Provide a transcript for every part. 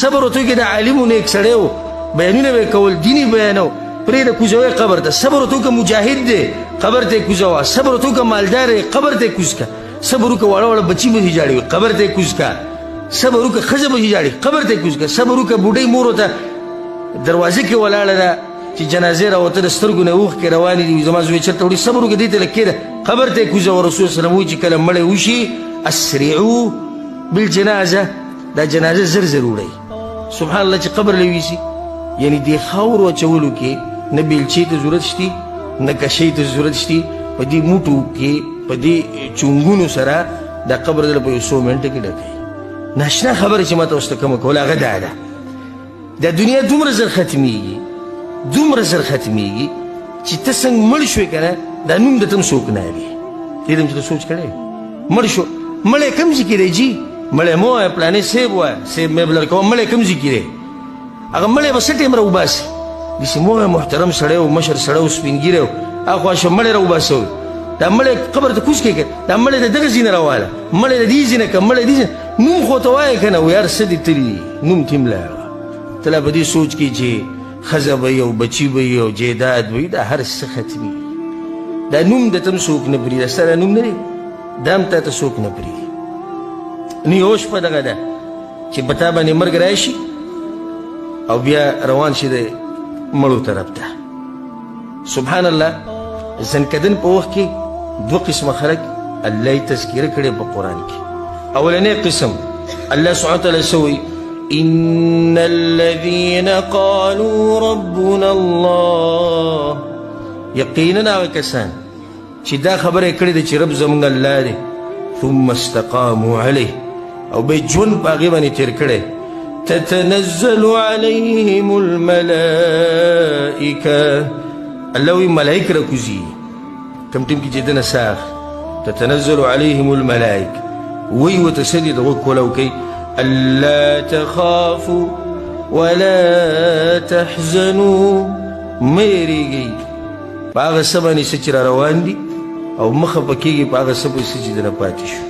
صبر وته کې د عالم نیک سړی و بیانونه به کول دیني بیانو پرې د کوزوي قبر ته صبر وته کې مجاهد دی قبر ته کوزوا صبر وته کې مالدار قبر ته کوزکا صبر وکړه وړه وړه بچی به جاړي قبر ته کوزکا صبر وکړه خزه به جاړي قبر ته کوزکا صبر وکړه بوډۍ مور ته دروازه کې ولاړه ده چې جنازې راوته د سترګو نه اوښ کې روانې دي زما زوی چېرته وړي صبر وکړه دې ته لږ کېده قبر ته یې کوزه و رسول سلم وایي چې کله مړی وشي اسرعو بالجنازه دا جنازه زر زر وړئ سبحان الله چې قبر له ویسي یعنی دې خاورو اچولو کې نه بیلچې ته ضرورت شتي نه کشۍ ته ضرورت شتي په دې موټو کې په دې چونګونو سره دا قبر دله په یو څو منټه کې ډکوي ناشنا خبره چې ما ته اوس ته کومه کوله هغه دا ده دا دنیا دومره زر ختمیږي دومره زر ختمیږي چې ته څنګه مړ شوې که نه دا نوم د ته هم څوک نه اخلي دې ته هم چې ته سوچ کړی مړ شو مړی کوم ځای کې دی جي مړی مه وایه پلانې صیب وایه صیب مې بلر کوه مړی کوم ځای کې دی هغه مړی به څه ټایم راوباسي داسې مه وایه محترم سړی و مشر سړی و سپین ږیری و هاخوا شو مړی راوباسه دا مړی قبر ته کوز کړې دا مړی د دغه ځای نه راواله مړی د دې ځای نه که مړی دې ځای نوم خو ته وایه که نه و یار څه دې تلي نوم ته هم لاړه ته لا په دې سوچ کې چې ښځه به وي او بچي به وي او جیداد به وي دا هر څه ختمي دا نوم د ته هم څوک نه پرېږدي دا ستا دا نوم نه دی دا هم تا ته څوک نه پرېږدي نو یوه شپه دغه ده چې په تا باندې مرګ راشي او بیا روان شي د مړو طرف ته سبحان الله زنکدن په وخت کې دوه قسمه خلک الله یې تذکیره کړې په قرآن کې اولنی قسم الله سبحانه وتعالی سوی إن الذين قالوا ربنا الله یقینا هغه کسان چې دا خبره کړې ده چې رب زموږ الله دی ثم استقاموا عليه او به ژوند په هغې باندې تېر کړی تتنزل عليهم الملائكة الله وی ملائک راکوزي کم ټیم کې چې دنه ساخ تتنزل عليهم الملائكة وی ورته څه دي دغه کولاو کوي ألا تخافوا ولا تحزنوا مه یریږئ په هغه څه باندې څه چې را روان دي او مه خفه کېږئ په هغه څه پسې چې دنه پاتې شو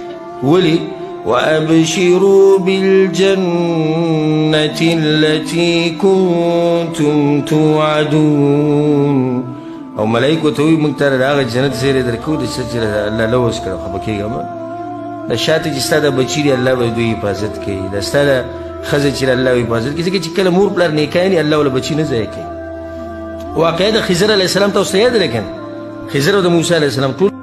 ولې وأبشروا بالجنة التي كنتم توعدون او ملائکو ته وایي موږ ته د هغه جنت زیری درکوو د څه چې الله لوس کړه خفه کېږه مه د شاته چې ستا د بچي دي الله به دوی حفاظت کوي د ستا د ښځه چې الله حفاظت کوي ځکه چې کله مور پلار نیکان الله وله بچي نه ضایع کوي واقعه د خضر علیه السلام ته اوس ته یاد دی که نه خضر او د موسی علیه السلام ټول